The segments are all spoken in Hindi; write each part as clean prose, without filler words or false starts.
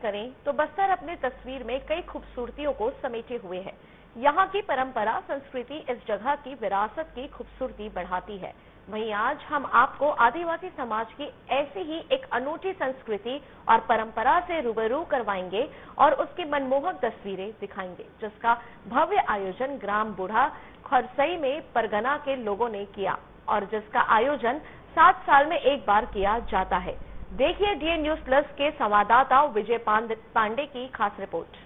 करें तो बस्तर अपनी तस्वीर में कई खूबसूरतियों को समेटे हुए है। यहाँ की परंपरा संस्कृति इस जगह की विरासत की खूबसूरती बढ़ाती है। वहीं आज हम आपको आदिवासी समाज की ऐसी ही एक अनूठी संस्कृति और परंपरा से रूबरू करवाएंगे और उसकी मनमोहक तस्वीरें दिखाएंगे, जिसका भव्य आयोजन ग्राम बूढ़ा खुरसई में परगना के लोगों ने किया और जिसका आयोजन 7 साल में एक बार किया जाता है। देखिए डीएन न्यूज प्लस के संवाददाता विजय पांडे की खास रिपोर्ट।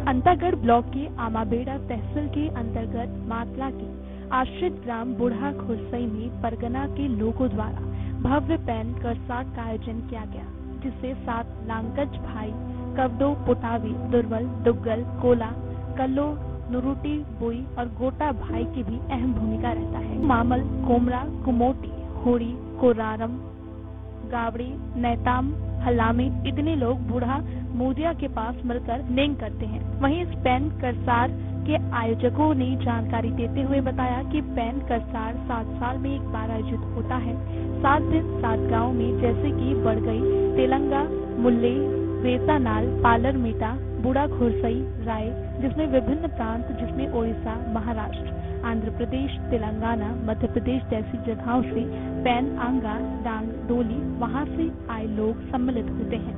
अंतागढ़ ब्लॉक के आमाबेड़ा तहसील के अंतर्गत मातला के आश्रित ग्राम बूढ़ा खुरसई में परगना के लोगों द्वारा भव्य पैन करसाट का आयोजन किया गया, जिससे 7 लांगज भाई कवडो, पुटावी, दुर्बल, दुग्गल, कोला, कल्लो, नुरुटी, बुई और गोटा भाई की भी अहम भूमिका रहता है। मामल, कोमरा, कुमोटी, होड़ी, कोरारम, गावड़ी, नैताम, हल्लामे इतने लोग बूढ़ा मूदिया के पास मिलकर नेंग करते हैं। वहीं इस पैन करसार के आयोजकों ने जानकारी देते हुए बताया कि पैन करसार 7 साल में एक बार आयोजित होता है। 7 दिन 7 गाँव में, जैसे कि बड़गई, तेलंगा, मुल्ले, वेतानाल, पालर मीटा, बूढ़ा खुरसई, राय, जिसमें विभिन्न प्रांत जिसमें ओडिशा, महाराष्ट्र, आंध्र प्रदेश, तेलंगाना, मध्य प्रदेश जैसी जगहों से पैन, आंगा, डांग, डोली वहां से आए लोग सम्मिलित होते हैं।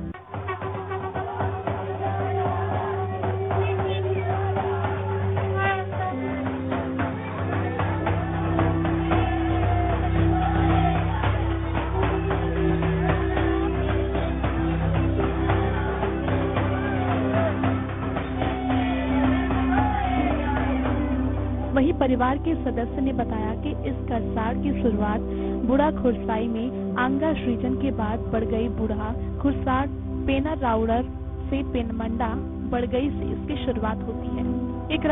वहीं परिवार के सदस्य ने बताया कि इस करसार की शुरुआत बूढ़ा खुरसाई में आंगा सृजन के बाद बड़गई बूढ़ा खुरसार पेना राउडर से पेनमंडा बड़गई से इसकी शुरुआत होती है। एक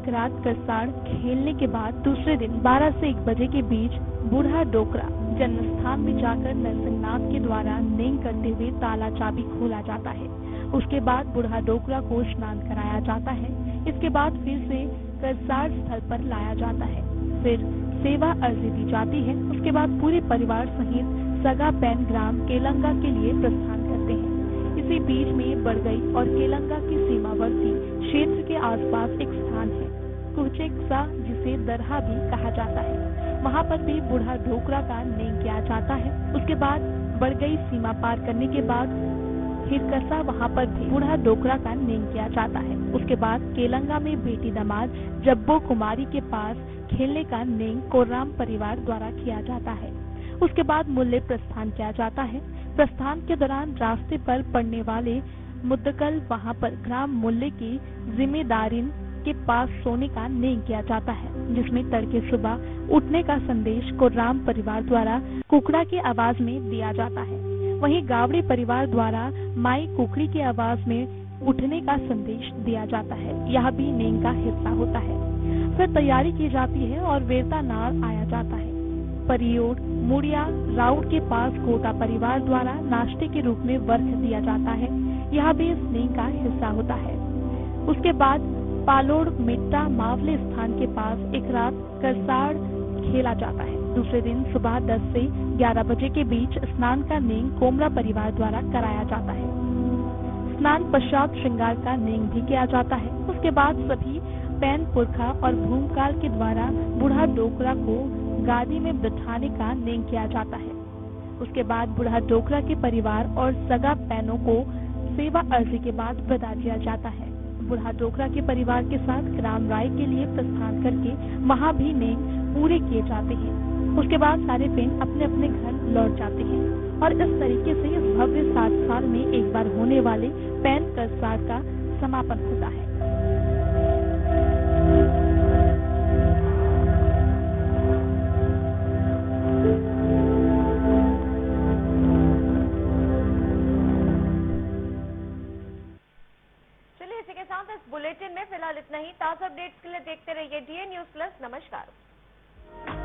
रात करसार खेलने के बाद दूसरे दिन 12 से 1 बजे के बीच बूढ़ा डोकरा जन्म स्थान में जाकर नरसिंहनाथ के द्वारा नेंग करते हुए ताला चाबी खोला जाता है। उसके बाद बूढ़ा डोकरा को स्नान कराया जाता है। इसके बाद फिर से करसार स्थल पर लाया जाता है, फिर सेवा अर्जी दी जाती है। उसके बाद पूरे परिवार सहित सगा पैन ग्राम केलंगा के लिए प्रस्थान करते हैं। इसी बीच में बड़गई और केलंगा की सीमावर्ती क्षेत्र के आसपास एक स्थान है, कुचेक्सा, जिसे दरहा भी कहा जाता है। वहाँ पर भी बूढ़ा डोकरा का नेंग किया जाता है। उसके बाद बड़गई सीमा पार करने के बाद हिरकसा, वहाँ पर भी बूढ़ा डोकरा का नेंग किया जाता है। उसके बाद केलंगा में बेटी दामाद जब्बो कुमारी के पास खेलने का नेंग कोराम परिवार द्वारा किया जाता है। उसके बाद मुल्ले प्रस्थान किया जाता है। प्रस्थान के दौरान रास्ते पर पड़ने वाले मुद्दकल, वहाँ पर ग्राम मुल्ले की जिम्मेदारिन के पास सोने का नेंग किया जाता है, जिसमें तड़के सुबह उठने का संदेश कोराम परिवार द्वारा कुकड़ा की आवाज में दिया जाता है। वहीं गावड़ी परिवार द्वारा माई कुकड़ी की आवाज में उठने का संदेश दिया जाता है। यह भी नेंग का हिस्सा होता है। फिर तैयारी की जाती है और वेतानाल आया जाता है। परियोड, मुड़िया, राउड के पास गोटा परिवार द्वारा नाश्ते के रूप में वर्क दिया जाता है। यह भी इस नेंग का हिस्सा होता है। उसके बाद पालोड़, मिट्टा, मावले स्थान के पास एक रात करसाड़ खेला जाता है। दूसरे दिन सुबह 10 से 11 बजे के बीच स्नान का नेंग कोमरा परिवार द्वारा कराया जाता है। स्नान पश्चात श्रृंगार का नेंग भी किया जाता है। उसके बाद सभी पैन पुरखा और भूमकाल के द्वारा बूढ़ा डोकरा को गादी में बिठाने का नेंग किया जाता है। उसके बाद बूढ़ा डोकरा के परिवार और सगा पैनों को सेवा अर्जी के बाद विदा दिया जाता है। बूढ़ा डोकरा के परिवार के साथ ग्राम राय के लिए प्रस्थान करके वहाँ भी नेंग पूरे किए जाते हैं। उसके बाद सारे पेन अपने अपने घर लौट जाते हैं और इस तरीके से इस भव्य 7 साल में एक बार होने वाले पैन करसार का समापन होता है।